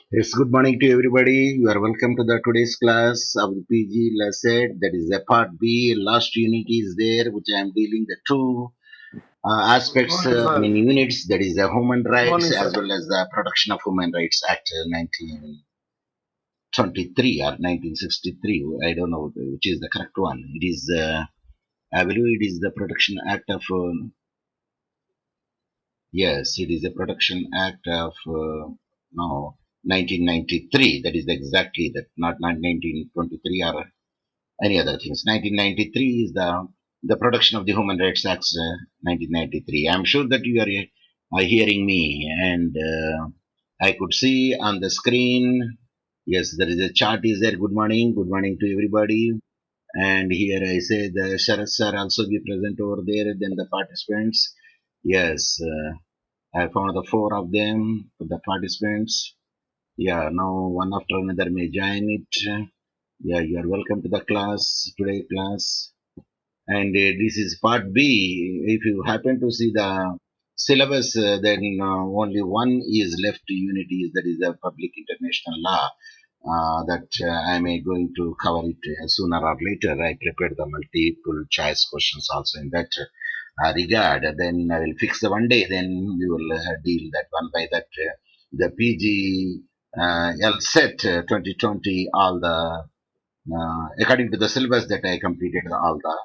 Yes, good morning to everybody. You are welcome to the today's class of the PGLCET. That is the part B. Last unit is there, which I am dealing the two aspects, Morning, sir. units. That is the human Good rights morning, sir. as well as the Protection of Human Rights Act 1923 or 1963. I don't know which is the correct one. It is, I believe, it is the Protection Act of. Yes, it is the Protection Act of no 1993. That is exactly that, not 1923 or any other things. 1993 is the Protection of the Human Rights Act, 1993. I'm sure that you are hearing me, and I could see on the screen. Yes, there is a chart is there. Good morning to everybody. And here I say the Sharat sir also be present over there. Then the participants. Yes. I found the four of them, the participants. Yeah, now one after another may join it. Yeah, you are welcome to the class, today class. And this is part B. If you happen to see the syllabus, then only one is left unit is that is the public international law. That I may going to cover it sooner or later. I prepared the multiple choice questions also in that regard. Then I will fix the one day. Then we will deal that one by that. The PG LSET 2020, all the according to the syllabus that I completed, all the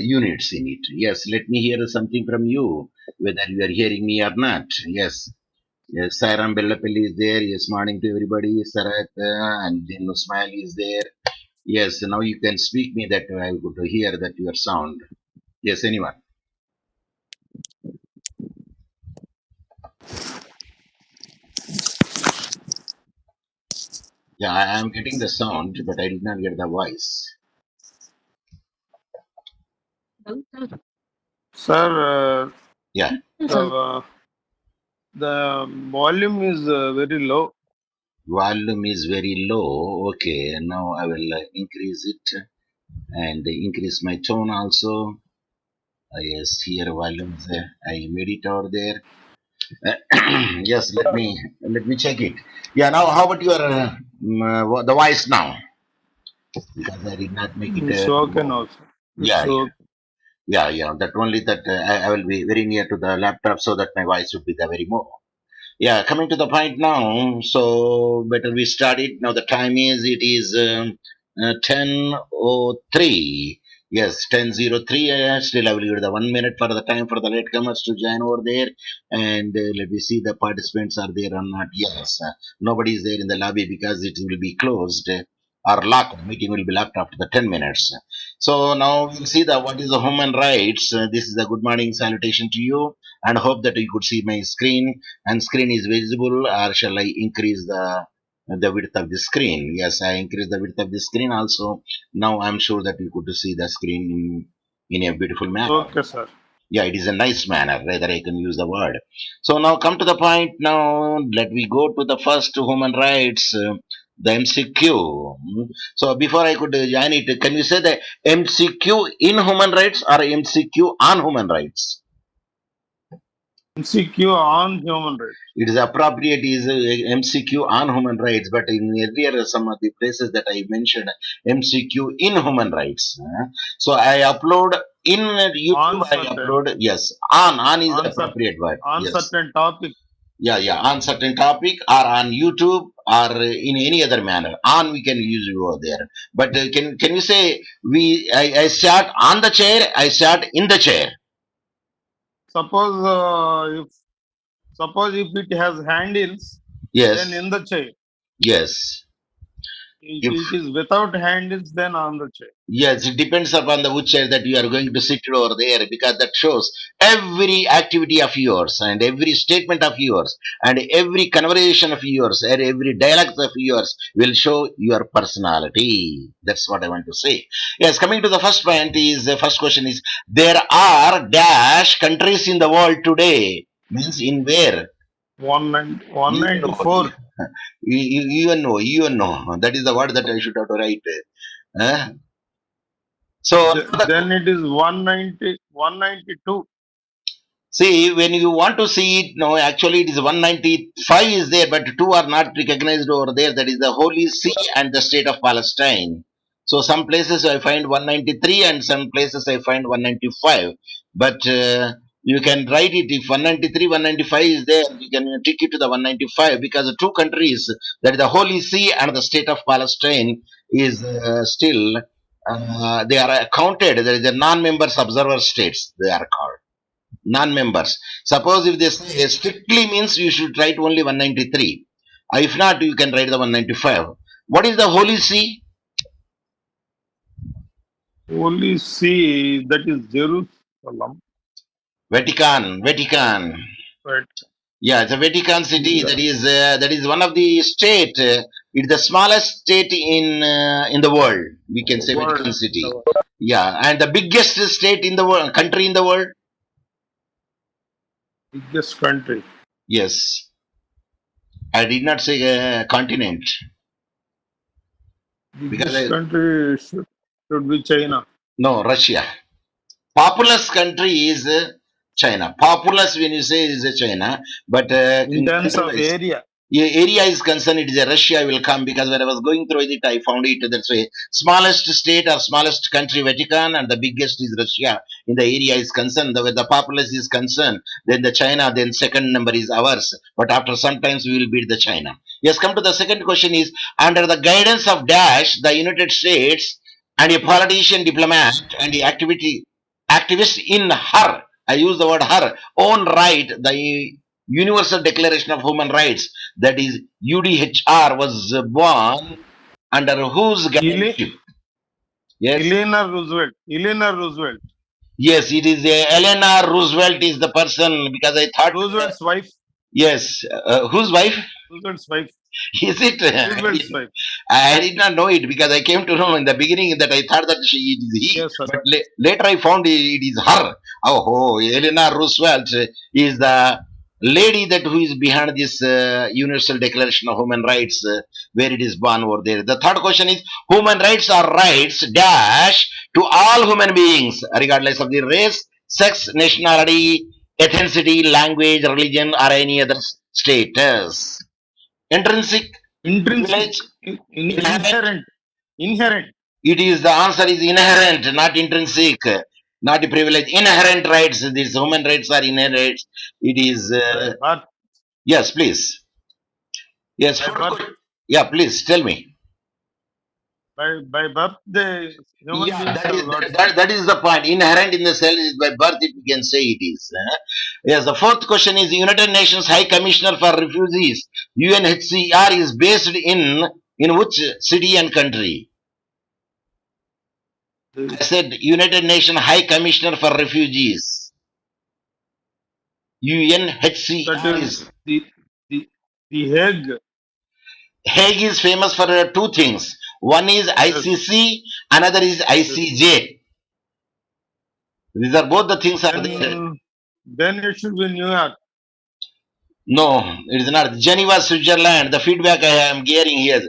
units in it. Yes, let me hear something from you, whether you are hearing me or not. Yes. Yes, Sairam Bellapelli is there. Yes, morning to everybody. Sarat and then Usmail is there. Yes, now you can speak me that I could hear that your sound. Yes, anyone. Yeah, I am getting the sound, but I did not get the voice. Sir, Yeah, the volume is very low. volume is very low. Okay, now I will increase it and increase my tone also. Yes, here volume is, I made it over there. Yes, let me check it. Yeah, now how about your the voice now? Because I did not make it. It's okay now, sir. Yeah, It's yeah, okay. yeah. That only that I will be very near to the laptop so that my voice would be the very more. Yeah, coming to the point now. So better we start it now. The time is it is 10:03. Yes, 10:03. Still, I will give the 1 minute for the time for the latecomers to join over there. And let me see the participants are there or not. Yes, nobody is there in the lobby because it will be closed or locked. The meeting will be locked after the 10 minutes. So now we'll see the what is the human rights. This is a good morning salutation to you, and hope that you could see my screen and screen is visible, or shall I increase the width of the screen? Yes, I increase the width of the screen also. Now I'm sure that you could see the screen in a beautiful manner. Okay, sir. Yeah, it is a nice manner, rather I can use the word. So now come to the point. Now let we go to the first human rights, the MCQ. So before I could join it, can you say the MCQ in human rights or MCQ on human rights? MCQ on human rights. It is appropriate is MCQ on human rights, but in earlier some of the places that I mentioned MCQ in human rights. So I upload in YouTube. On I certain, upload, yes, on is the on certain, appropriate word. on Yes, certain topic. yeah, yeah, on certain topic or on YouTube or in any other manner. On we can use it over there. But can you say I sat on the chair, I sat in the chair. Suppose if it has handles, then Yes, in the chair. yes. If If it is without handles, then on the chair. Yes, it depends upon the which chair that you are going to sit over there, because that shows every activity of yours and every statement of yours and every conversation of yours and every dialect of yours will show your personality. That's what I want to say. Yes, coming to the first point is the first question is there are dash countries in the world today. Means in where? You know, 194. you know. That is the word that I should have to write. Huh? So Then it is 190, 192. See, when you want to see it, no, actually it is 195 is there, but two are not recognized over there. That is the Holy See and the State of Palestine. So some places I find 193 and some places I find 195. But you can write it if 193, 195 is there, you can tick it to the 195 because the two countries, that is the Holy See and the State of Palestine, is still, they are counted. There is a non-members observer states, they are called non-members. Suppose if they say strictly means you should write only 193. If not, you can write the 195. What is the Holy See? Holy See, that is Jerusalem. Vatican. Vatican. Right. Yeah, the Vatican City. Yeah. That is one of the state. It's the smallest state in the world. We can say Vatican World. City. Yeah, and the biggest state in the world, country in the world. Biggest country. Yes, I did not say continent because Biggest country should be China. no, Russia. Populous country is China. Populous when you say is China, but In in terms country of wise, area. area is concerned, it is a Russia will come because when I was going through it, I found it that's way smallest state or smallest country Vatican and the biggest is Russia in the area is concerned. Where the populace is concerned, then the China, then second number is ours. But after sometimes we will beat the China. Yes, come to the second question is under the guidance of Dash, the United States and a politician, diplomat, and the activist in her. I use the word her own right, the Universal Declaration of Human Rights, that is UDHR, was born under whose Ele- guardianship? Yes, Eleanor Roosevelt. Eleanor Roosevelt. yes, it is Eleanor Roosevelt is the person because I thought, Roosevelt's wife. yes, whose wife? Roosevelt's wife. Is it? Roosevelt's wife. I did not know it because I came to know in the beginning that I thought that it is he, Yes, sir. but later I found it is her. Oh, Eleanor Roosevelt is the lady that who is behind this Universal Declaration of Human Rights, where it is born over there. The third question is human rights are rights dash to all human beings, regardless of the race, sex, nationality, ethnicity, language, religion, or any other status. Intrinsic Intrinsic. privilege, inherent. Inherent. Inherent. It is the answer is inherent, not intrinsic, not privilege. Inherent rights. These human rights are inherent. It is By birth. yes, please. Yes, By birth. yeah, please tell me. By birth, the human Yeah, beings have got. that is the point. Inherent in the cell is by birth. It we can say it is. Yes, the fourth question is United Nations High Commissioner for Refugees (UNHCR) is based in which city and country? I said United Nations High Commissioner for Refugees. That UNHCR is is. the the Hague. Hague is famous for two things. One is Yes. ICC, another is Yes. ICJ. These are both the things are there. Then it should be New York. No, it is not. Geneva, Switzerland. The feedback I am getting here.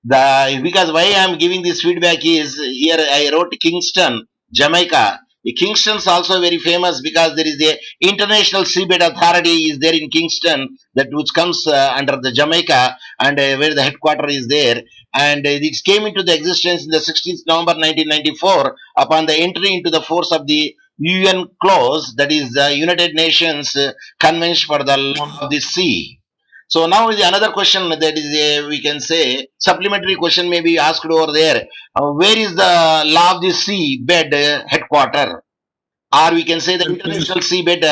The because why I am giving this feedback is here I wrote Kingston, Jamaica. The Kingston's also very famous because there is a international seabed authority is there in Kingston that which comes under the Jamaica and where the headquarter is there and it came into the existence in the 16th November 1994 upon the entry into the force of the UN clause that is the United Nations Convention for the Law of the Sea. So now is another question that is we can say supplementary question may be asked over there. Where is the law of the sea bed headquarter? Or we can say the International Seabed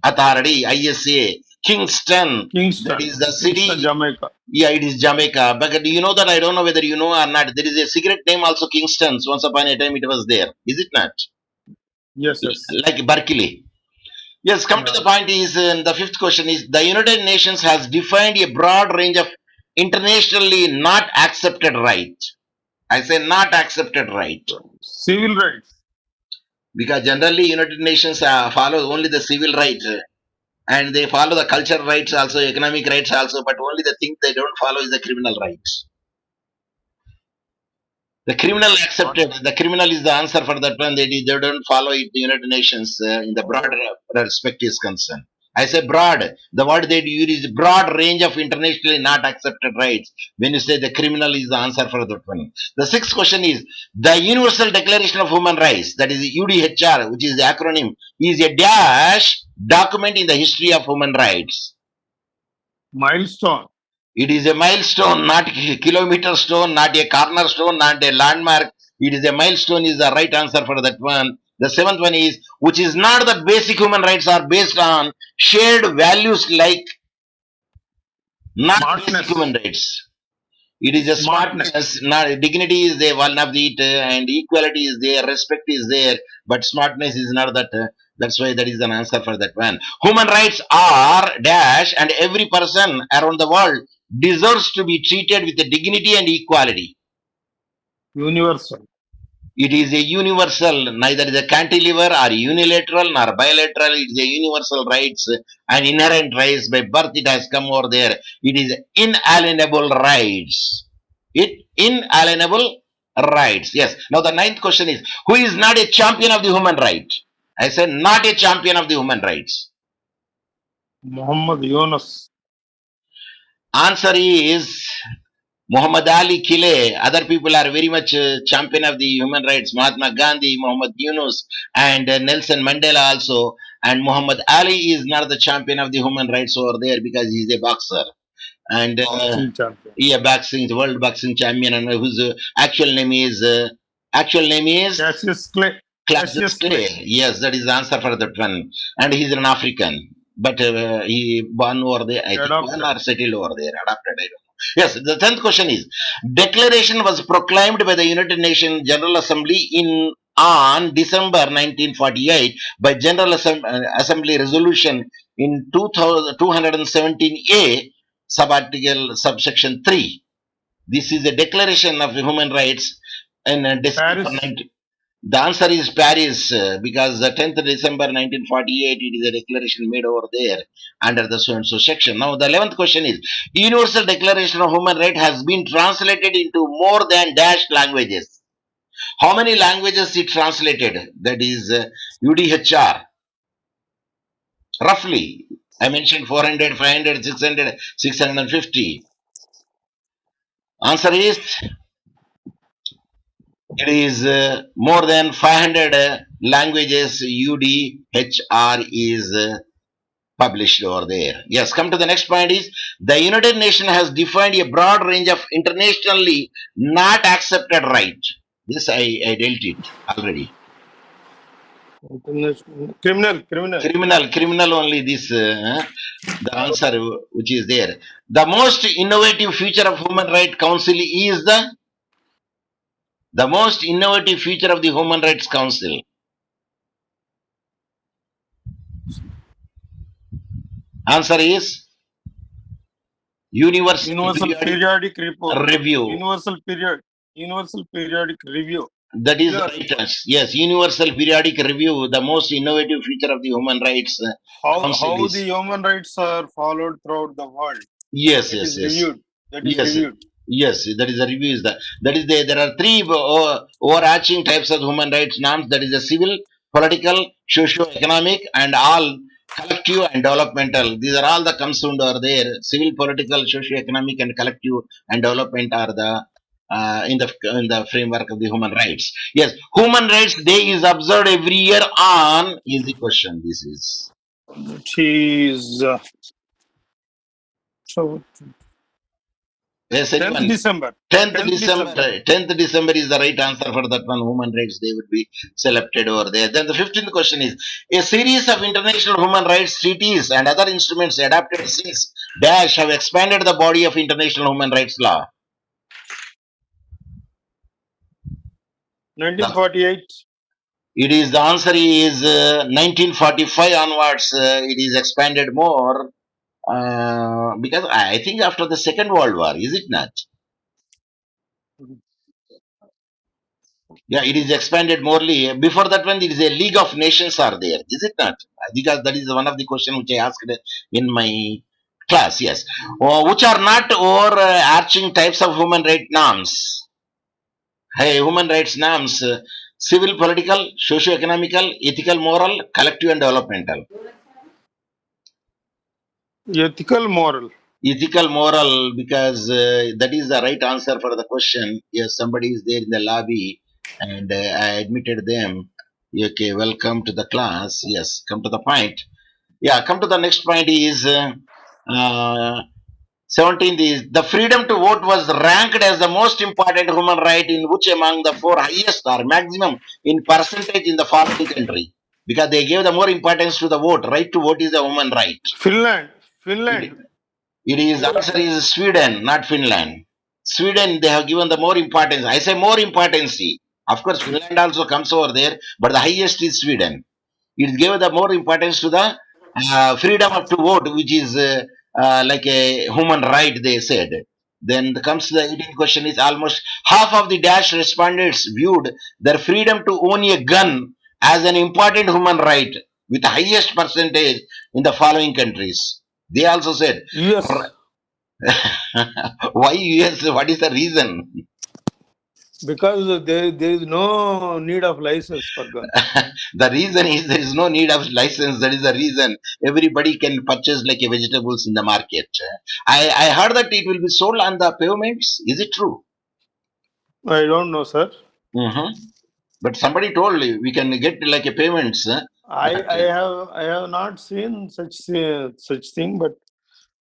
Authority (ISA) Kingston. That Kingston. is the Kingston, city. Jamaica. Yeah, it is Jamaica. But do you know that I don't know whether you know or not. There is a secret name also Kingston's. Once upon a time it was there. Is it not? Yes, yes. Like Berkeley. Yes, come to the point is the fifth question is the United Nations has defined a broad range of internationally not accepted right. I say not accepted right Civil rights. because generally United Nations follow only the civil rights and they follow the cultural rights also, economic rights also, but only the thing they don't follow is the criminal rights. The criminal accepted. The criminal is the answer for that one. They don't follow it. The United Nations in the broader Oh, respect is concerned. I say broad. The word they use is broad range of internationally not accepted rights. When you say the criminal is the answer for that one. The sixth question is the Universal Declaration of Human Rights. That is UDHR, which is the acronym, is a dash document in the history of human rights. milestone. It is a milestone, not a kilometer stone, not a corner stone, not a landmark. It is a milestone is the right answer for that one. The seventh one is, which is not that basic human rights are based on shared values like not basic human Smartness. rights. It is a Smartness. smartness, not dignity is there, one of it, and equality is there, respect is there, but smartness is not that. That's why that is an answer for that one. Human rights are dash, and every person around the world deserves to be treated with dignity and equality. Universal. It is a universal, neither is a cantilever or unilateral nor bilateral. It is a universal rights and inherent rights. By birth, it has come over there. It is inalienable rights. It inalienable rights. Yes. Now the ninth question is: who is not a champion of the human right? I said not a champion of the human rights. Muhammad Yunus. Answer is Muhammad Ali Kile, other people are very much champion of the human rights. Mahatma Gandhi, Muhammad Yunus, and Nelson Mandela also. And Muhammad Ali is not the champion of the human rights over there because he's a boxer. And Boxing champion. yeah, boxing, the world boxing champion, and whose actual name is Cassius Clay. Classius Cassius Clay. Clay. Yes, that is the answer for that one. And he's an African. But he born over there, I think, born Adopted. or settled over there, adopted, I don't know. Yes, the 10th question is declaration was proclaimed by the United Nations General Assembly in on December 1948 by Assembly resolution in 2217A subarticle subsection 3. This is a declaration of human rights in December Paris. 19. The answer is Paris because the 10th December 1948 it is a declaration made over there under the so and so section. Now the 11th question is Universal Declaration of Human Rights has been translated into more than dash languages. How many languages it translated? That is UDHR. Roughly, I mentioned 400, 500, 600, 650. Answer is it is more than 500 languages UDHR is published over there. Yes, come to the next point is the United Nations has defined a broad range of internationally not accepted right. This I dealt it already. International. Criminal. Criminal. Criminal only this the answer which is there. The most innovative feature of Human Rights Council is the most innovative feature of the Human Rights Council. Answer is Universal Universal Periodic periodic report. Review. Universal period. Universal periodic review. That is the Yes. right answer. Yes, Universal Periodic Review, the most innovative feature of the Human Rights Council How the is. human rights are followed throughout the world. Yes, That yes, is yes. reviewed. That is Yes, reviewed. yes, that is the review is that is there are three overarching types of human rights norms. That is the civil, political, socio-economic, and all collective and developmental. These are all the comes under there. Civil, political, socio-economic, and collective and development are the in the framework of the human rights. Yes, Human Rights Day is observed every year on easy question. This is It is so yes, 10th anyone. December. 10th 10th December, December. 10th December is the right answer for that one. Human rights, they would be selected over there. Then the 15th question is a series of international human rights treaties and other instruments adapted since Dash have expanded the body of international human rights law. The, 1948. it is the answer is 1945 onwards. It is expanded more because I think after the Second World War, is it not? Yeah, it is expanded morely. Before that one, there is a League of Nations are there, is it not? Because that is one of the question which I asked in my class. Yes, which are not overarching types of human right norms. Hey, human rights norms, civil, political, socio-economical, ethical, moral, collective and developmental. Ethical, moral. Ethical, moral, because that is the right answer for the question. Yes, somebody is there in the lobby and I admitted them. Okay, welcome to the class. Yes, come to the point. Yeah, come to the next point is uh, 17th is the freedom to vote was ranked as the most important human right in which among the four highest or maximum in percentage in the following country. Because they gave the more importance to the vote. Right to vote is a human right. Finland. It, Finland. it is the answer is Sweden, not Finland. Sweden, they have given the more importance. I say more importance. Of course, Finland also comes over there, but the highest is Sweden. It gave the more importance to the freedom of to vote, which is like a human right, they said. Then comes to the 18th question is almost half of the dash respondents viewed their freedom to own a gun as an important human right with the highest percentage in the following countries. They also said, US. why US? What is the reason? Because there is no need of license for guns. The reason is there is no need of license. That is the reason everybody can purchase like a vegetables in the market. I heard that it will be sold on the pavements. Is it true? I don't know, sir. Hmm. But somebody told me we can get like a payments. I But I have I have not seen such thing, but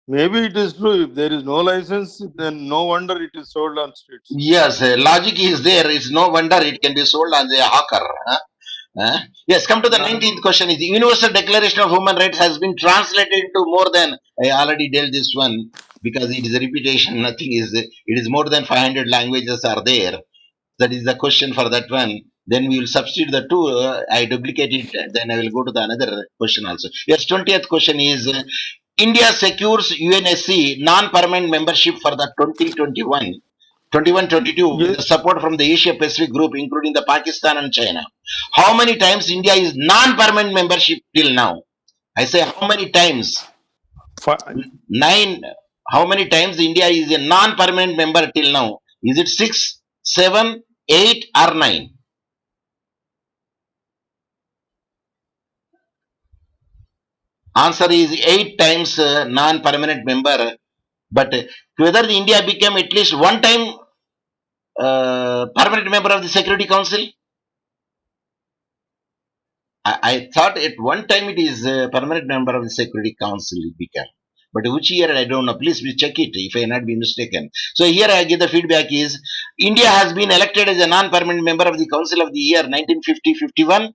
maybe it is true. If there is no license, then no wonder it is sold on streets. yes, logic is there. It's no wonder it can be sold on the hawker. Yes, come to the Yeah. 19th question. Is the Universal Declaration of Human Rights has been translated into more than, I already dealt this one because it is a repetition, nothing is, it is more than 500 languages are there. That is the question for that one. Then we will substitute the two, I duplicate it, then I will go to the another question also. Yes, 20th question is India secures UNSC non-permanent membership for the 2021 21-22 with the Ye- support from the Asia Pacific group, including the Pakistan and China. How many times India is non-permanent membership till now? I say how many times? fi- Nine. How many times India is a non-permanent member till now? Is it six, seven, eight, or nine? Answer is eight times non-permanent member. But whether the India became at least one time permanent member of the Security Council, I thought at one time it is a permanent member of the Security Council it became. But which year I don't know. Please we check it if I not be mistaken. So here I give the feedback is India has been elected as a non-permanent member of the Council of the year 1950-51,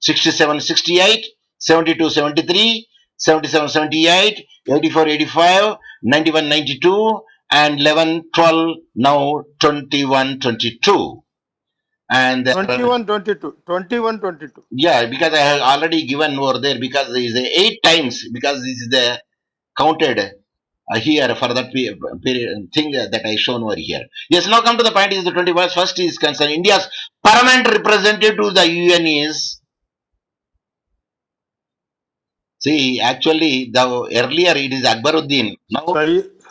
67-68, 72-73, 77-78, 84-85, 91-92, and 11-12, now 21-22. And there are 21, 22. 21, 22. yeah, because I have already given over there because there is a eight times because this is the counted here for that period thing that I shown over here. Yes, now come to the point is the 21st first is concerned. India's permanent representative to the UN is see actually the earlier it is Akbaruddin. Now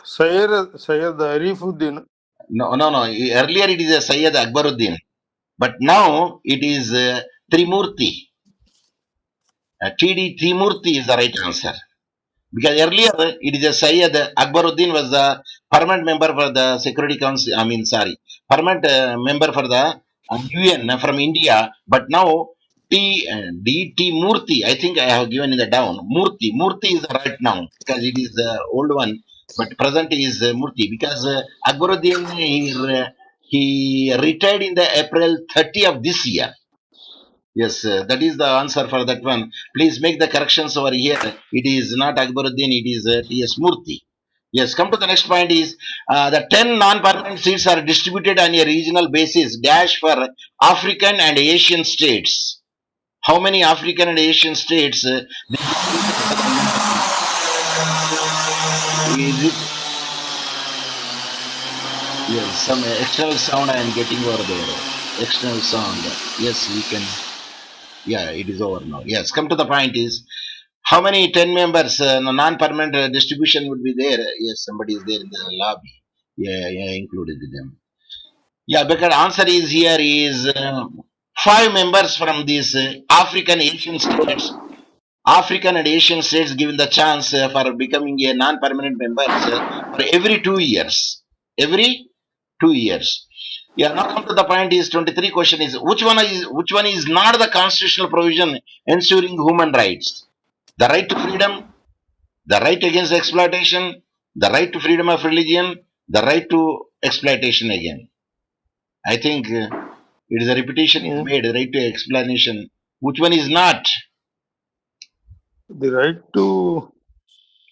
Syed Arifuddin. no earlier it is a Sayyid Akbaruddin, but now it is Trimurti. TD Trimurti is the right answer. Because earlier it is a Sayyid Akbaruddin was the permanent member for the Security Council. I mean, sorry, permanent member for the UN from India. But now D T Murthy, I think I have given in the down. Murthy is the right now because it is the old one. But present is Murthy because Akbaruddin he retired in the April 30 of this year. Yes, that is the answer for that one. Please make the corrections over here. It is not Akbaruddin, it is T.S. Murthy. Yes, come to the next point is the 10 non-permanent seats are distributed on a regional basis dash for African and Asian states. How many African and Asian states they distributed for the membership? Is it yes, some external sound I am getting over there. External sound. Yes, we can. Yeah, it is over now. Yes, come to the point is how many 10 members, non-permanent distribution would be there? Yes, somebody is there in the lobby. Yeah, included with them. Yeah, because answer is here is five members from these African Asian states. African and Asian states given the chance for becoming a non-permanent members for every 2 years. Every 2 years. Yeah, now come to the point is 23 question is which one is not the constitutional provision ensuring human rights? The right to freedom, the right against exploitation, the right to freedom of religion, the right to exploitation again. I think it is a repetition is Mm. made, right to explanation. Which one is not? The right to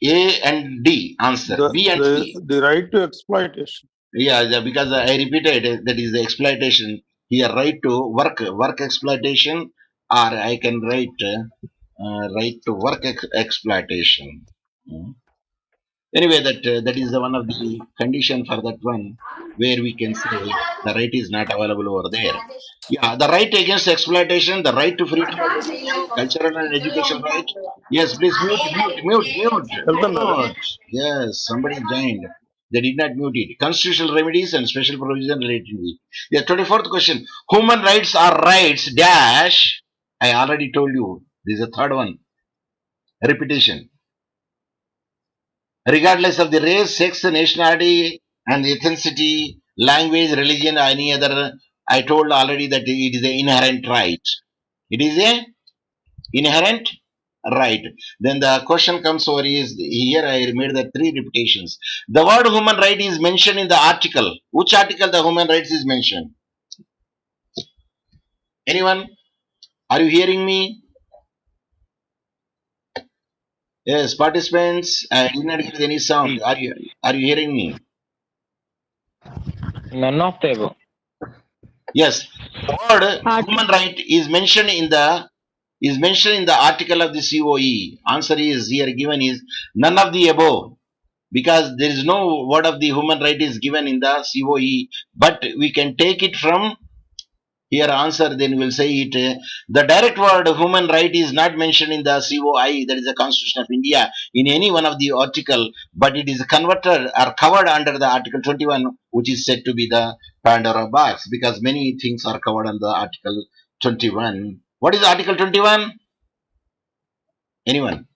A and D answer. the B and the C. the right to exploitation. Yeah, because I repeated that is the exploitation. Here, right to work exploitation, or I can write right to work exploitation. Mm. Anyway, that is the one of the condition for that one where we can say the right is not available over there. Yeah, the right against exploitation, the right to freedom of opinion, cultural and education right. Yes, please వెళ్తున్నారా? mute. Yes, somebody joined. They did not mute it. Constitutional remedies and special provision related to it. Yeah, 24th question. Human rights are rights dash. I already told you. This is the third one. Repetition. Regardless of the race, sex, nationality, and ethnicity, language, religion, or any other. I told already that it is an inherent right. It is a inherent right. Then the question comes over is here I made the three repetitions. The word human right is mentioned in the article. Which article the human rights is mentioned? Anyone? Are you hearing me? Yes, participants. I did not get any sound. Are you hearing me? None of the above. Yes. The word human right is mentioned in the article of the COE. Answer is here given is none of the above because there is no word of the human right is given in the COE, but we can take it from here answer then we'll say it the direct word human right is not mentioned in the COI, that is the Constitution of India, in any one of the article, but it is converted or covered under the Article 21, which is said to be the Pandora box because many things are covered under Article 21. What is Article 21? Anyone?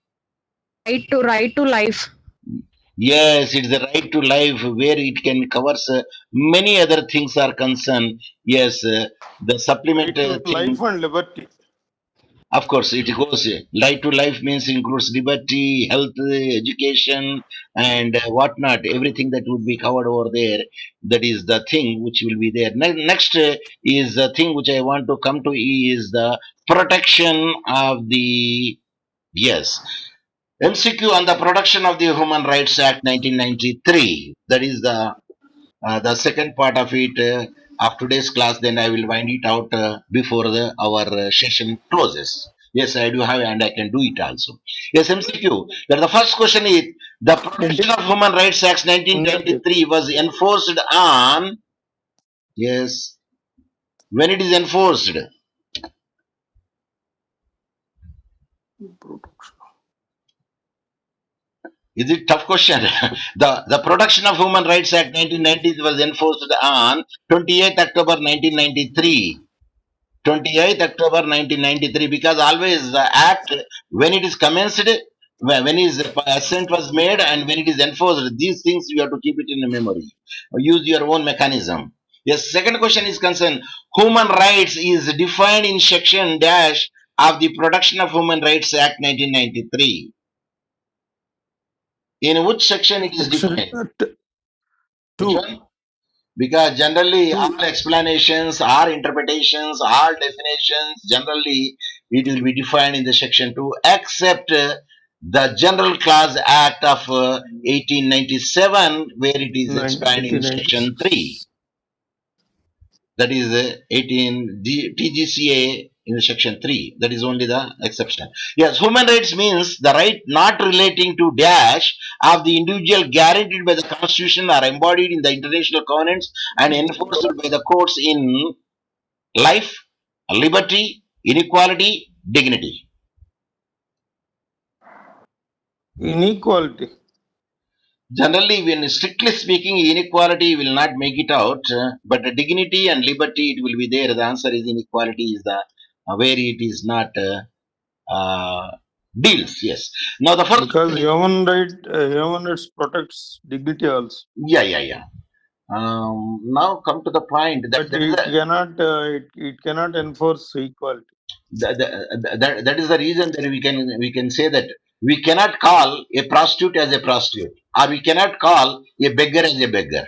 Right to life. Yes, it's the right to life where it can covers many other things are concerned. Yes, the supplement Right to life thing. and liberty. Of course, it goes right to life means includes liberty, health, education, and whatnot. Everything that would be covered over there. That is the thing which will be there. Next is the thing which I want to come to is the protection of the yes MCQ on the protection of the Human Rights Act 1993. That is the second part of it of today's class. Then I will wind it out before our session closes. Yes, I do have and I can do it also. Yes, MCQ. That the first question is the ఏంటి? Protection of Human Rights Act ఉందండి. 1993 was enforced on. Yes, when it is enforced. Is it tough question? The Protection of Human Rights Act 1990 was enforced on 28th October 1993. 28th October 1993 because always the act when it is commenced when his assent was made and when it is enforced these things you have to keep it in the memory use your own mechanism. Yes, second question is concerned human rights is defined in section dash of the Protection of Human Rights Act 1993. In which section it is Section defined? Which 2. one? Because generally 2. all explanations, all interpretations, all definitions, generally it will be defined in the section 2, except the General Clause Act of 1897, where it is explained in section 3. 1896. That is 18 TGCA in section 3. That is only the exception. Yes, human rights means the right not relating to dash of the individual guaranteed by the Constitution or embodied in the international covenants and enforced by the courts in life, liberty, inequality, dignity. Inequality. Generally, when strictly speaking, inequality will not make it out, but dignity and liberty it will be there. The answer is inequality is the where it is not deals. Yes. Now the fourth Because question is, human rights protects dignity also. yeah. Now come to the point that But it cannot enforce equality. that is the reason that we can say that we cannot call a prostitute as a prostitute, or we cannot call a beggar as a beggar.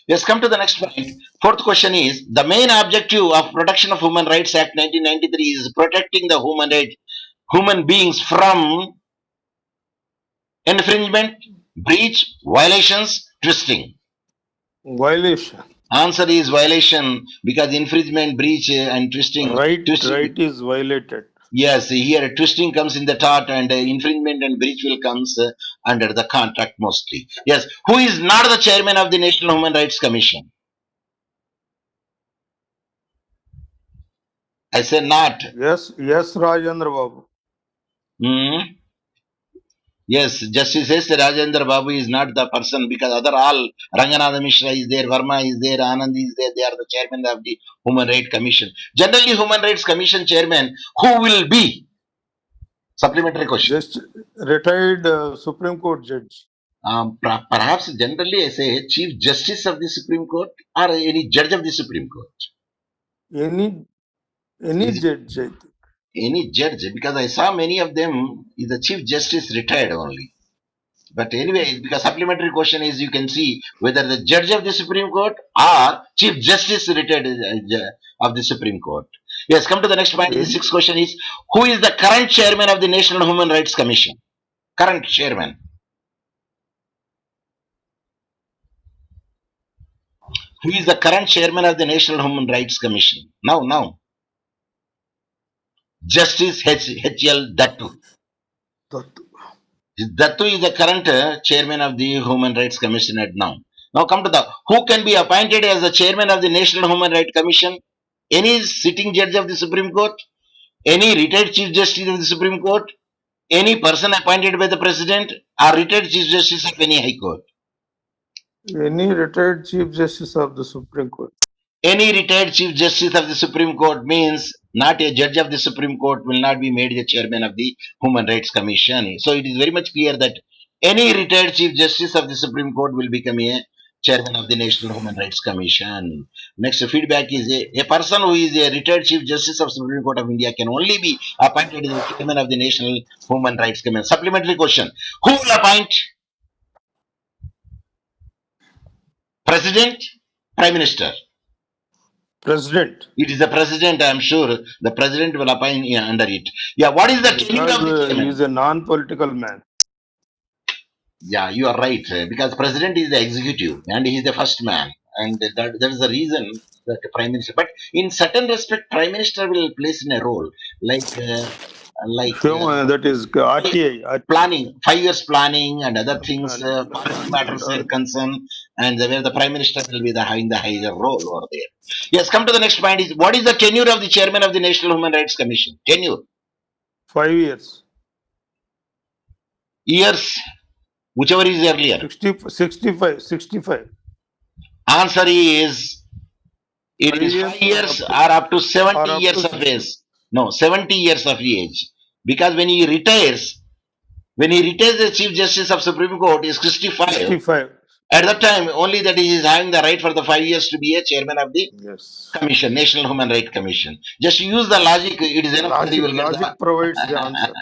Let's come to the next point. Fourth question is the main objective of Protection of Human Rights Act 1993 is protecting the human beings from infringement, breach, violations, twisting. Violation. Answer is violation because infringement, breach, and twisting. Right is violated. Yes, here twisting comes in the thought, and infringement and breach will comes under the contract mostly. Yes, who is not the chairman of the National Human Rights Commission? I say not. Yes, Rajendra Babu. Hmm? Yes, Justice S. Rajendra Babu is not the person because other all Ranganatha Mishra is there, Verma is there, Anand is there. They are the chairman of the Human Rights Commission. Generally, Human Rights Commission chairman, who will be? Supplementary question. Just retired Supreme Court judge. Perhaps generally I say Chief Justice of the Supreme Court or any judge of the Supreme Court. Any Is judge, I think. any judge because I saw many of them is the Chief Justice retired only. But anyway, because supplementary question is you can see whether the judge of the Supreme Court or Chief Justice retired of the Supreme Court. Yes, come to the next point. The sixth question is who is the current chairman of the National Human Rights Commission? Current chairman. Who is the current chairman of the National Human Rights Commission? Now. Justice H.L. Dattu. Dattu is the current chairman of the Human Rights Commission at now. Now come to the who can be appointed as the chairman of the National Human Rights Commission? Any sitting judge of the Supreme Court, any retired Chief Justice of the Supreme Court, any person appointed by the President, or retired Chief Justice of any High Court. Any retired Chief Justice of the Supreme Court. Any retired Chief Justice of the Supreme Court means not a judge of the Supreme Court will not be made the chairman of the Human Rights Commission. So it is very much clear that any retired Chief Justice of the Supreme Court will become a chairman of the National Human Rights Commission. Next feedback is a person who is a retired Chief Justice of Supreme Court of India can only be appointed as the chairman of the National Human Rights Commission. Supplementary question. Who will appoint? President? Prime Minister? President. It is the president, I am sure. The president will appoint under it. Yeah, what is the tenure of the chairman? He is a non-political man. Yeah, you are right. Because president is the executive and he is the first man. And that is the reason that the prime minister. But in certain respect, prime minister will place in a role like that is RTI. Planning, 5 years planning and other things, policy matters are concerned, and where the prime minister will be having the higher role over there. Yes, come to the next point is what is the tenure of the chairman of the National Human Rights Commission? Tenure. 5 years. Years, whichever is earlier. 65. Answer is it 5 is years 5 years or up to 70 years of 60. age. No, 70 years of age. Because when he retires the Chief Justice of Supreme Court is 65. At that time, only that he is having the right for the 5 years to be a chairman of the Commission, National Human Rights Commission. Just use the logic. It is enough. Logic provides the answer.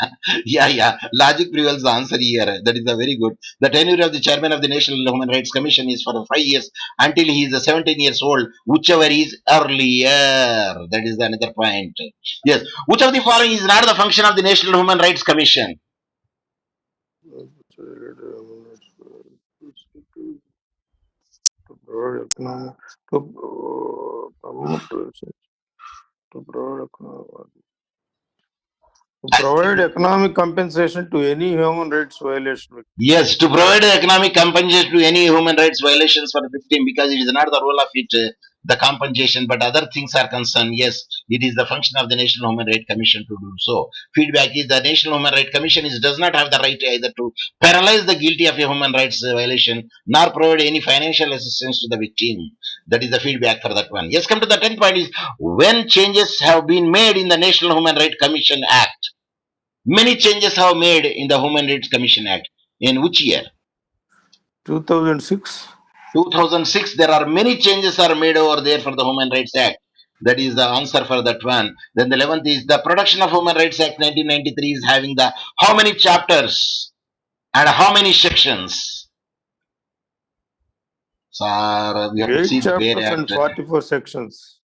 Yeah. Logic prevails the answer here. That is a very good. The tenure of the chairman of the National Human Rights Commission is for 5 years until he is 17 years old, whichever is earlier. That is another point. Yes. Which of the following is not the function of the National Human Rights Commission? To provide economic compensation to any human rights violation. Yes, to provide economic compensation to any human rights violations for the victim because it is not the role of it. the compensation, but other things are concerned, yes, it is the function of the National Human Rights Commission to do so. Feedback is the National Human Rights Commission does not have the right either to paralyze the guilty of a human rights violation, nor provide any financial assistance to the victim. That is the feedback for that one. Yes, come to the 10th point is when changes have been made in the National Human Rights Commission Act. Many changes have made in the Human Rights Commission Act. In which year? 2006. 2006. There are many changes are made over there for the Human Rights Act. That is the answer for that one. Then the 11th is the Production of Human Rights Act 1993 is having the how many chapters and how many sections? Sir, we have to 8 see the where chapters and act. 44 sections.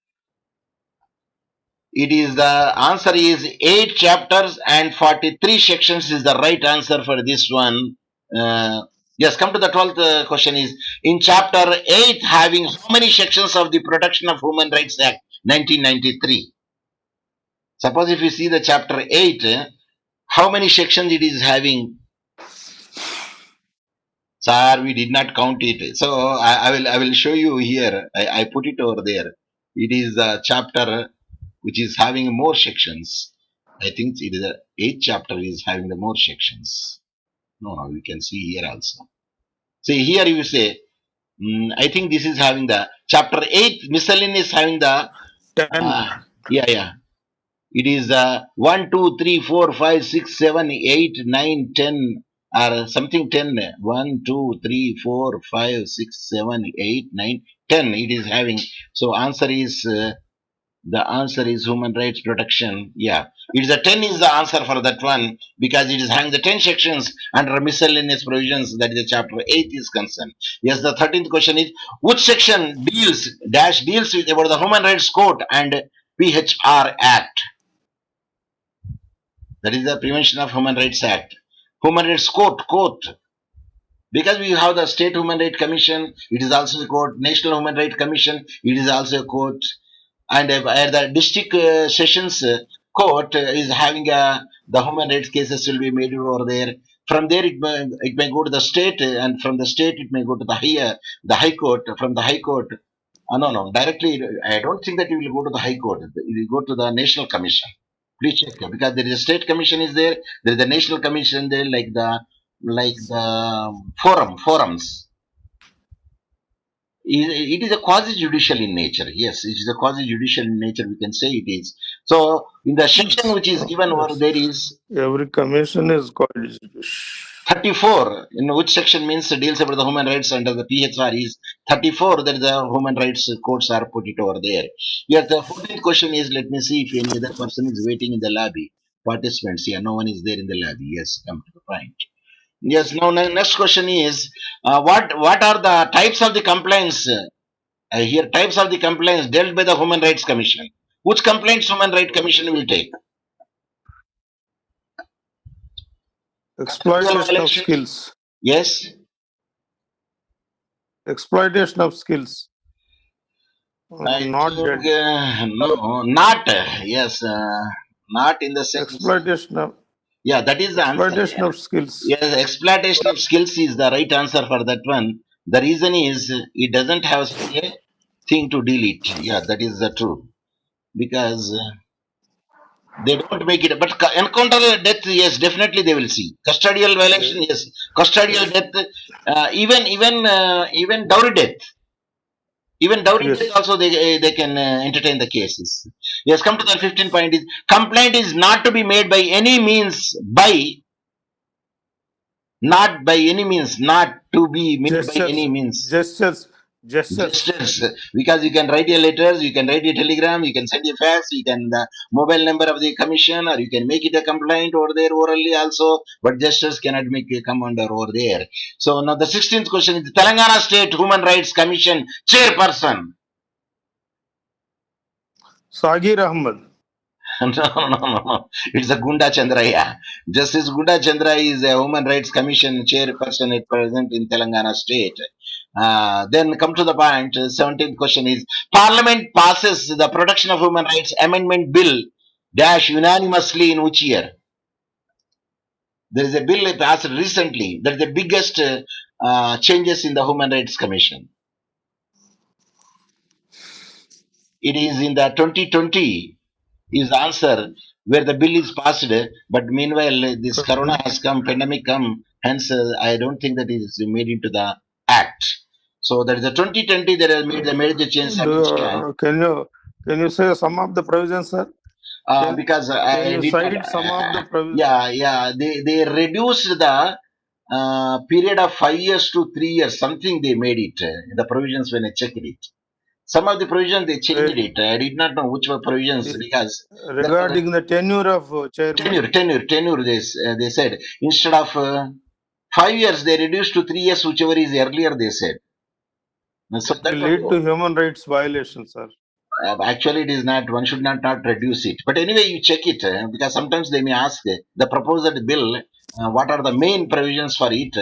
It is the answer is 8 chapters and 43 sections is the right answer for this one. Yes, come to the 12th question is in chapter 8 having how many sections of the Protection of Human Rights Act 1993? Suppose if you see the chapter 8, how many sections it is having? Sir, we did not count it. So I will show you here. I put it over there. It is a chapter which is having more sections. I think it is the 8th chapter is having the more sections. No, we can see here also. See here you say, I think this is having the chapter 8 miscellaneous having the 10. yeah. It is 1, 2, 3, 4, 5, 6, 7, 8, 9, 10, or something 10. 1, 2, 3, 4, 5, 6, 7, 8, 9, 10. It is having. So the answer is human rights protection. Yeah. It is a 10 is the answer for that one because it is having the 10 sections under miscellaneous provisions that is the chapter 8 is concerned. Yes, the 13th question is which section deals with about the Human Rights Court and PHR Act? That is the Prevention of Human Rights Act. Human Rights Court. Because we have the State Human Rights Commission, it is also the court. National Human Rights Commission, it is also a court. And the district sessions court is having the human rights cases will be made over there. From there, it may go to the state, and from the state, it may go to the high court. From the high court, no, directly. I don't think that it will go to the high court. It will go to the national commission. Please check because there is a state commission is there. There is a national commission there, like the forums. It is a quasi-judicial in nature. Yes, it is a quasi-judicial in nature. We can say it is. So in the section which is given over there is Every commission is called judicial. 34. In which section means deals about the human rights under the PHR is 34. That the human rights courts are put it over there. Yes, the 14th question is let me see if any other person is waiting in the lobby. Participants, yeah, no one is there in the lobby. Yes, come to the point. Yes, now next question is what are the types of the complaints? Here, types of the complaints dealt by the Human Rights Commission. Which complaints Human Rights Commission will take? Exploitation of skills. Yes. Exploitation of skills. Not think, dead. no, not. Yes, not in the sense. Exploitation of Yeah, that is the answer. exploitation of skills. Yes, exploitation of skills is the right answer for that one. The reason is it doesn't have such a thing to delete. Yeah, that is the truth. Because they don't make it. But encounter death, yes, definitely they will see. Custodial violation, yes. Custodial death, even dowry death. Even dowry Yes. death also they can entertain the cases. Yes, come to the 15th point is complaint is not to be made by any means not by any means, not to be made by any means. Gestures. Gestures, because you can write a letters, you can write a telegram, you can send a fax, you can the mobile number of the commission, or you can make it a complaint over there orally also, but gestures cannot make a come under over there. So now the 16th question is the Telangana State Human Rights Commission chairperson. Sagir Ahmad. No. It's a Gunda Chandraya. Justice Gunda Chandra is a Human Rights Commission chairperson at present in Telangana State. Then come to the point. 17th question is Parliament passes the Protection of Human Rights Amendment Bill dash unanimously in which year? There is a bill passed recently. That is the biggest changes in the Human Rights Commission. It is in the 2020 is the answer where the bill is passed. But meanwhile, this corona has come, pandemic come. Hence, I don't think that it is made into the act. So that is the 2020 that has made the change. Can you say some of the provisions, sir? Because Can I you did not. cite some of the provisions? Yeah. They reduced the period of 5 years to 3 years. Something they made it. The provisions when I checked it. Some of the provisions they changed it. I did not know which were provisions because there was Regarding the tenure of chairman. tenure. They said instead of 5 years they reduced to 3 years, whichever is earlier. They said. So That that will was lead to human rights violations, sir. actually it is not. One should not reduce it. But anyway, you check it because sometimes they may ask the proposed bill. What are the main provisions for it?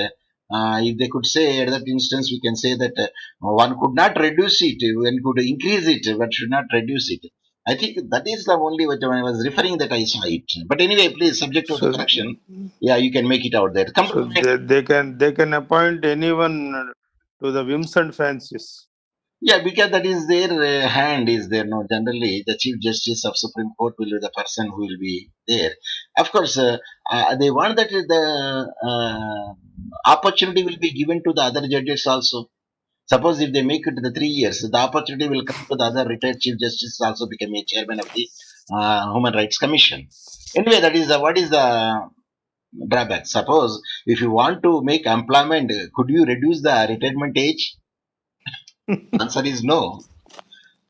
If they could say at that instance, we can say that one could not reduce it, one could increase it, but should not reduce it. I think that is the only what I was referring that I saw it. But anyway, please, subject to the So, correction. Yeah, you can make it out there. Come to so the next. they can appoint anyone to the whims and fancies. Yeah, because that is their hand is there. No, generally the Chief Justice of Supreme Court will be the person who will be there. Of course, they want that the opportunity will be given to the other judges also. Suppose if they make it to the 3 years, the opportunity will come to the other retired Chief Justice also become a chairman of the Human Rights Commission. Anyway, that is what is the drawback. Suppose if you want to make employment, could you reduce the retirement age? Answer is no.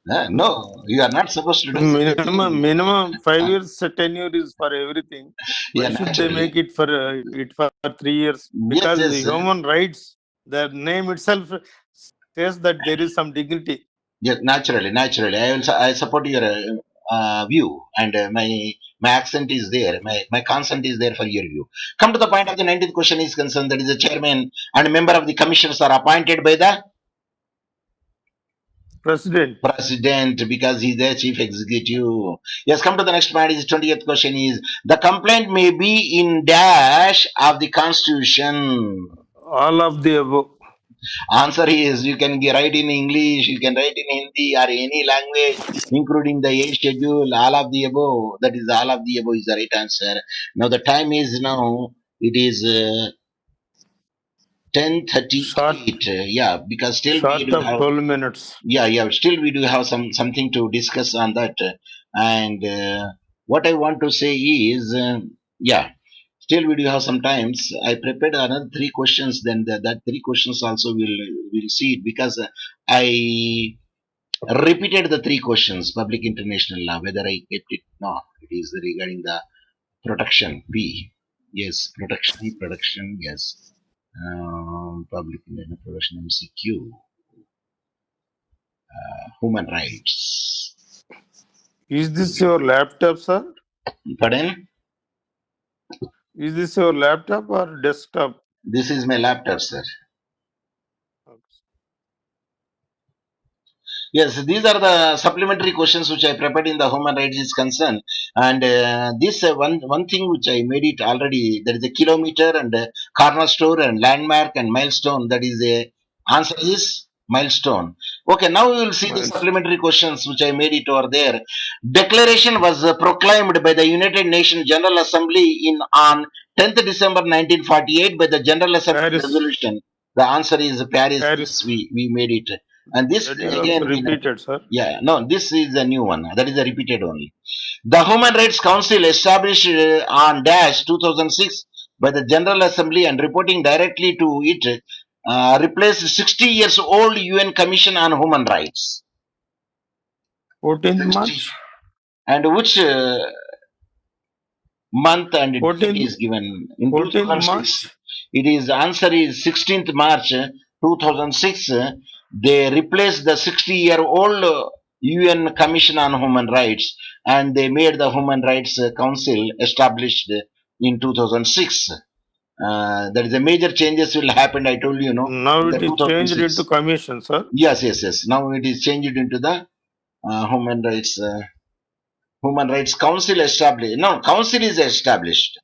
No, you are not supposed to do anything. Minimum 5 years tenure is for everything. Yeah, Why should they make naturally. it for 3 years? Yes, Because the yes, human rights, the name itself says that there is some dignity. yes, naturally. I support your view, and my accent is there. My consent is there for your view. Come to the point of the 19th question is concerned. That is the chairman and member of the commissioners are appointed by the President president because he's the chief executive. Yes, come to the next point. Is 20th question is the complaint may be in dash of the constitution. all of the above. Answer is you can write in English, you can write in Hindi or any language, including the age schedule, all of the above. That is all of the above is the right answer. Now the time is now it is 10:38. Short Yeah, because still we short do of have 12 minutes. still we do have something to discuss on that. And what I want to say is yeah. Still, we do have some times. I prepared another three questions. Then that three questions also will see it because I repeated the three questions. Public international law. Whether I kept it? No. It is regarding the protection. P. Yes. Protection. Yes. Public international protection. MCQ. Human rights. Is this your laptop, sir? Pardon? Is this your laptop or desktop? This is my laptop, sir. Yes, these are the supplementary questions which I prepared in the human rights is concerned. And this one thing which I made it already. There is a kilometer and cornerstone and landmark and milestone. That is a answer is milestone. Okay, now we will see the Miles. supplementary questions which I made it over there. Declaration was proclaimed by the United Nations General Assembly in on 10th December 1948 by the General Assembly Paris. resolution. The answer is Paris. Yes, Paris. we made it. And this That is also again, repeated, sir. yeah, no, this is a new one. That is a repeated only. The Human Rights Council established on Dash 2006 by the General Assembly and reporting directly to it replaced 60 years old UN Commission on Human Rights. 14th 60. March. And which month and date 14th, is given in 14th 2006. March. It is answer is 16th March 2006. They replaced the 60-year-old UN Commission on Human Rights and they made the Human Rights Council established in 2006. There is a major changes will happen. I told you, Now in the it is changed into 2006. commission, sir. Yes. Now it is changed into the Human Rights. Human Rights Council established. No, council is established.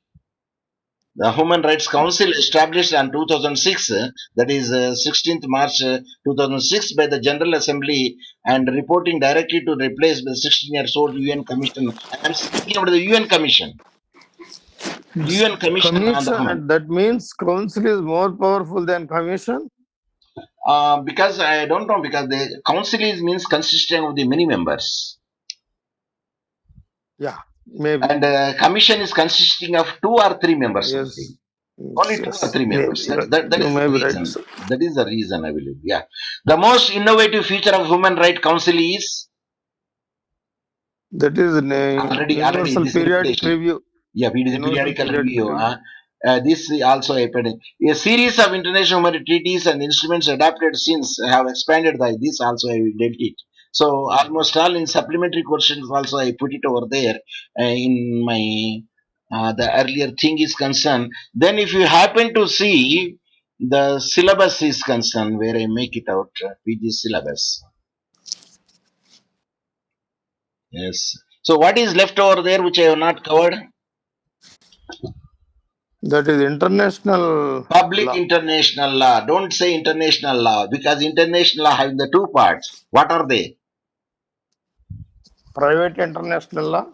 The Human Rights Council established in 2006, that is 16th March 2006 by the General Assembly and reporting directly to replace the 16 years old UN Commission. I am speaking about the UN Commission. UN Commission on the Human. Commission, that means council is more powerful than commission? Because I don't know, because the council is means consisting of the many members. Yeah, maybe. And commission is consisting of 2 or 3 members only. Yes. Only 2 or Yes. 3 Maybe. members. That You is may the be right, reason. sir. That is the reason, I believe. Yeah. The most innovative feature of Human Rights Council is That is already universal this periodic reputation. review. Yeah, it is a Universal periodical periodic review. review. This also happened. A series of international humanitarian treaties and instruments adapted since have expanded by this also I dealt it. So almost all in supplementary questions also I put it over there in my the earlier thing is concerned. Then if you happen to see the syllabus is concerned where I make it out PG syllabus. Yes. So what is left over there which I have not covered? That is international Public law. international law. Don't say international law because international law having the 2 parts. What are they? Private international law,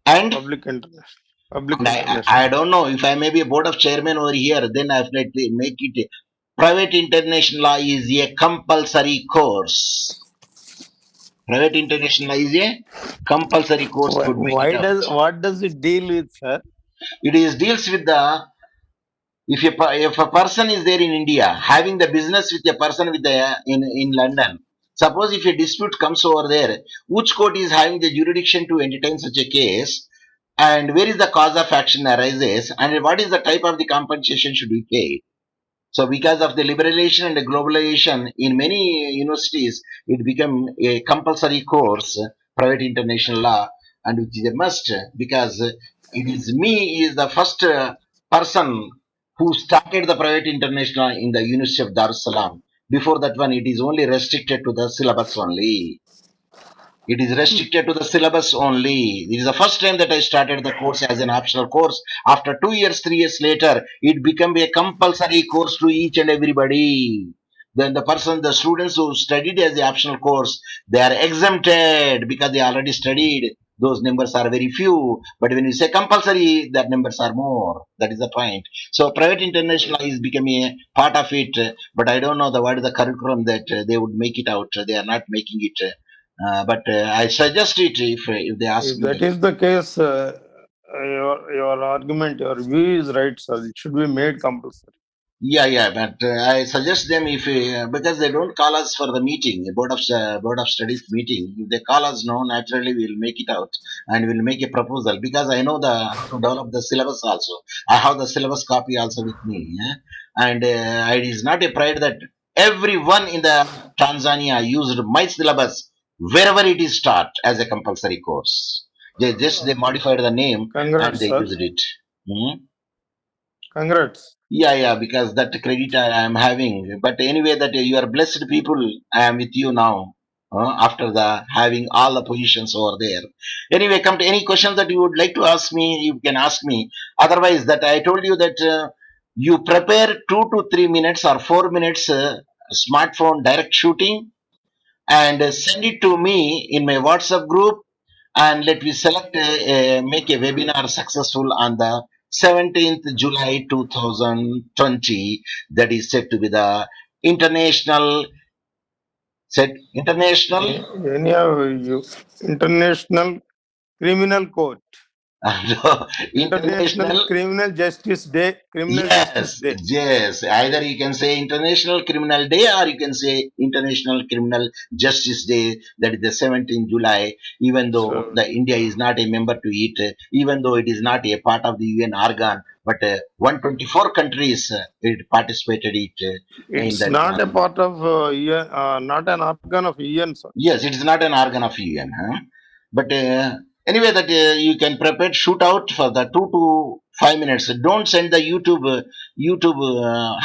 And, public international. Public and international. I don't know if I may be a board of chairman over here, then I have to make it. Private international law is a compulsory course. Private international law is a compulsory course. I would make it out. What does it deal with, sir? It is deals with the if a person is there in India having the business with a person with the in London, suppose if a dispute comes over there, which court is having the jurisdiction to entertain such a case, and where is the cause of action arises, and what is the type of the compensation should be paid. So because of the liberalization and the globalization in many universities, it became a compulsory course, private international law, and which is a must because it is me is the first person who started the private international in the University of Dar es Salaam. Before that one, it is only restricted to the syllabus only. It is restricted to the syllabus only. It is the first time that I started the course as an optional course. After 2 years, 3 years later, it became a compulsory course to each and everybody. Then the students who studied as the optional course, they are exempted because they already studied. Those numbers are very few. But when you say compulsory, that numbers are more. That is the point. So private international is becoming a part of it. But I don't know what is the curriculum that they would make it out. They are not making it. But I suggest it if they ask If me. that is the case, your argument, your view is right, sir. It should be made compulsory. Yeah. But I suggest them if because they don't call us for the meeting, board of studies meeting. If they call us, no, naturally we'll make it out and we'll make a proposal because I know the how to develop the syllabus also. I have the syllabus copy also with me, yeah? And it is not a pride that everyone in the Tanzania used my syllabus wherever it is taught as a compulsory course. They modified the name and Congrats, they sir. used it. Hmm? Congrats. Yeah, because that credit I am having. But anyway, that you are blessed people. I am with you now. After the having all the positions over there. Anyway, come to any questions that you would like to ask me, you can ask me. Otherwise, that I told you that you prepare 2 to 3 minutes or 4 minutes smartphone direct shooting and send it to me in my WhatsApp group and let me select make a webinar successful on the 17th July 2020 that is said to be the international international Any of you, International Criminal Court, International international. Criminal Justice Day, Criminal Justice Yes, Day. yes. Either you can say International Criminal Day or you can say International Criminal Justice Day. That is the 17th July. Even though So the India is not a member to it, even though it is not a part of the UN organ, but 124 countries it participated it in it's that not a one. part of not an organ of UN, sir. Yes, it is not an organ of UN, huh? But anyway, that you can prepare shootout for the 2 to 5 minutes. Don't send the YouTube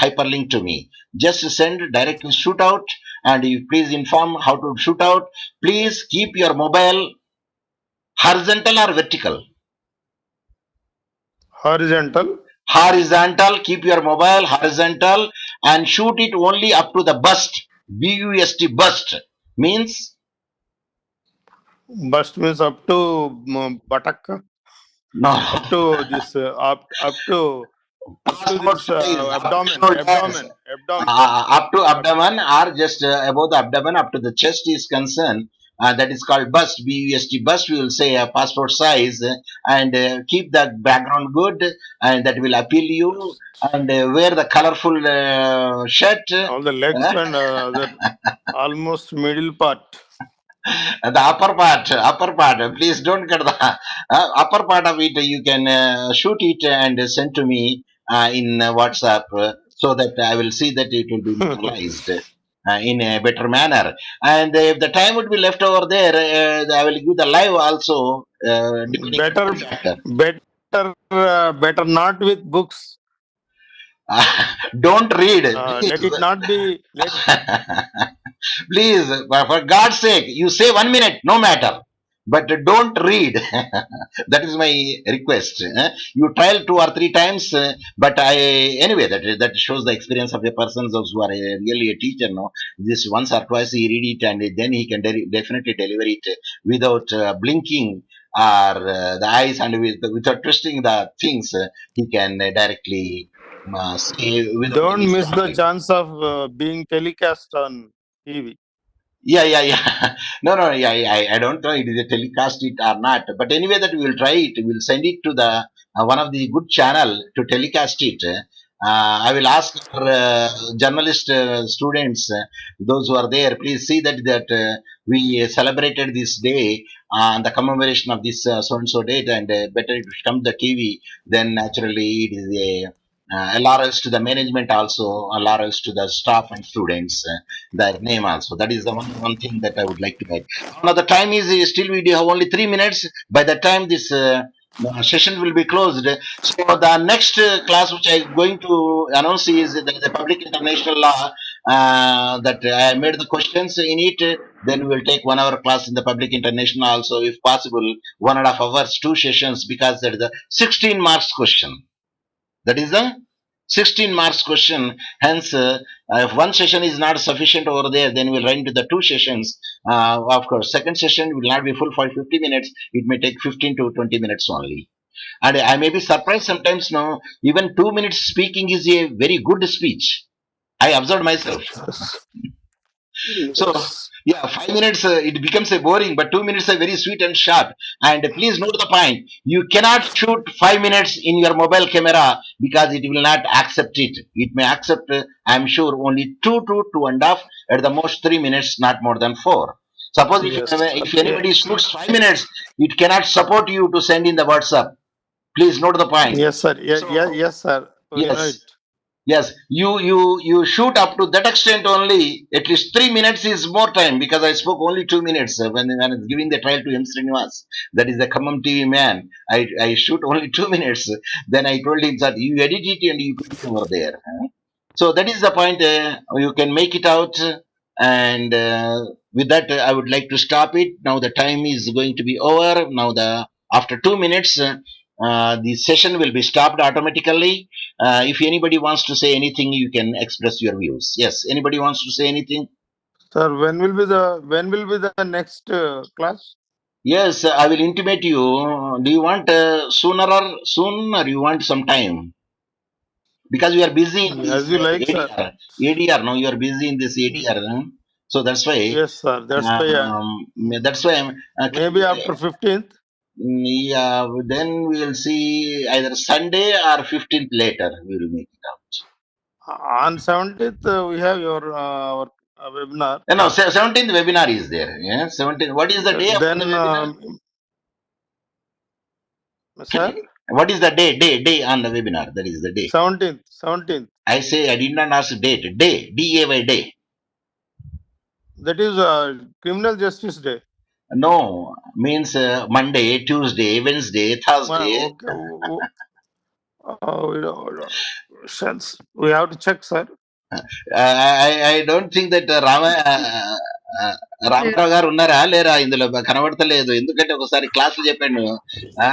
hyperlink to me. Just send direct shootout, and you please inform how to shoot out. Please keep your mobile horizontal or vertical. Horizontal. Horizontal, keep your mobile horizontal and shoot it only up to the bust. BUST, bust means Bust means up to buttock, no. up to this, up to Passport this size, up to abdomen, shoulders, abdomen. up to abdomen or just above the abdomen up to the chest is concerned. That is called bust, BUST, bust. We will say passport size, and keep the background good, and that will appeal you. And wear the colorful shirt. All the legs and that almost middle part. The upper part. Please don't cut the upper part of it. You can shoot it and send to me in WhatsApp so that I will see that it will be neutralized in a better manner. And if the time would be left over there, I will give the live also depending on Better, the factor. better not with books. Don't read, Let it not be. Let please, for God's sake, you say 1 minute, no matter, but don't read. That is my request. You trial 2 or 3 times, but anyway, that shows the experience of a person who are really a teacher. No, this once or twice he read it and then he can definitely deliver it without blinking or the eyes and without twisting the things. He can directly say without any don't miss the stumbling. chance of being telecast on TV. Yeah. No, no, yeah, I don't know it is a telecast it or not. But anyway, that we will try it. We will send it to the one of the good channel to telecast it. I will ask our journalist students, those who are there, please see that we celebrated this day and the commemoration of this so and so date, and better it should come to the TV. Then naturally it is a LRS to the management also, LRS to the staff and students. Their name also. That is the one thing that I would like to make. Now the time is still we do have only 3 minutes. By the time this session will be closed, so the next class which I going to announce is the public international law. That I made the questions in it. Then we will take 1 hour class in the public international also, if possible, 1.5 hours, 2 sessions, because that is the 16 marks question. That is the 16 marks question. Hence, if one session is not sufficient over there, then we'll run to the 2 sessions. Of course, second session will not be full for 50 minutes. It may take 15 to 20 minutes only. And I may be surprised sometimes now, even 2 minutes speaking is a very good speech. I observed myself. So, Yes. yeah, 5 minutes it becomes a boring, but 2 minutes are very sweet and sharp. And please note the point: you cannot shoot 5 minutes in your mobile camera because it will not accept it. It may accept, I'm sure, only two, 2.5, at the most 3 minutes, not more than four. Suppose Yes, sir. if anybody shoots 5 minutes, it cannot support you to send in the WhatsApp. Please note the point. Yes, sir. So, Yes, sir. We know yes. it. Yes, you shoot up to that extent only. At least 3 minutes is more time because I spoke only 2 minutes when I was giving the trial to M. Srinivas. That is the Khammam TV man. I shoot only 2 minutes. Then I told him that you edit it and you put it over there. So that is the point. You can make it out, and with that, I would like to stop it. Now the time is going to be over. Now the after 2 minutes, the session will be stopped automatically. If anybody wants to say anything, you can express your views. Yes, anybody wants to say anything? Sir, when will be the next class? Yes, I will intimate you. Do you want sooner or soon, or you want some time? Because you are busy in this As you like, sir. ADR. Now you are busy in this ADR. So that's why. Yes, sir. That's why That's why can maybe after 15th. yeah, then we will see either Sunday or 15th later. We will make it out. On 17th, we have your our webinar. No, 17th webinar is there. Yeah, 17th. What is the day of the Then, webinar? sir, What is the day on the webinar? That is the day. 17th, 17th. I say I did not ask date. Day. DAY day. That is Criminal Justice Day. No, means Monday, Tuesday, Wednesday, Thursday. Okay. We have to check, sir. I don't think that Ramarao గారు ఉన్నారా లేరా ఇందులో కనబడతలేదు ఎందుకంటే ఒకసారి క్లాసులు చెప్పాను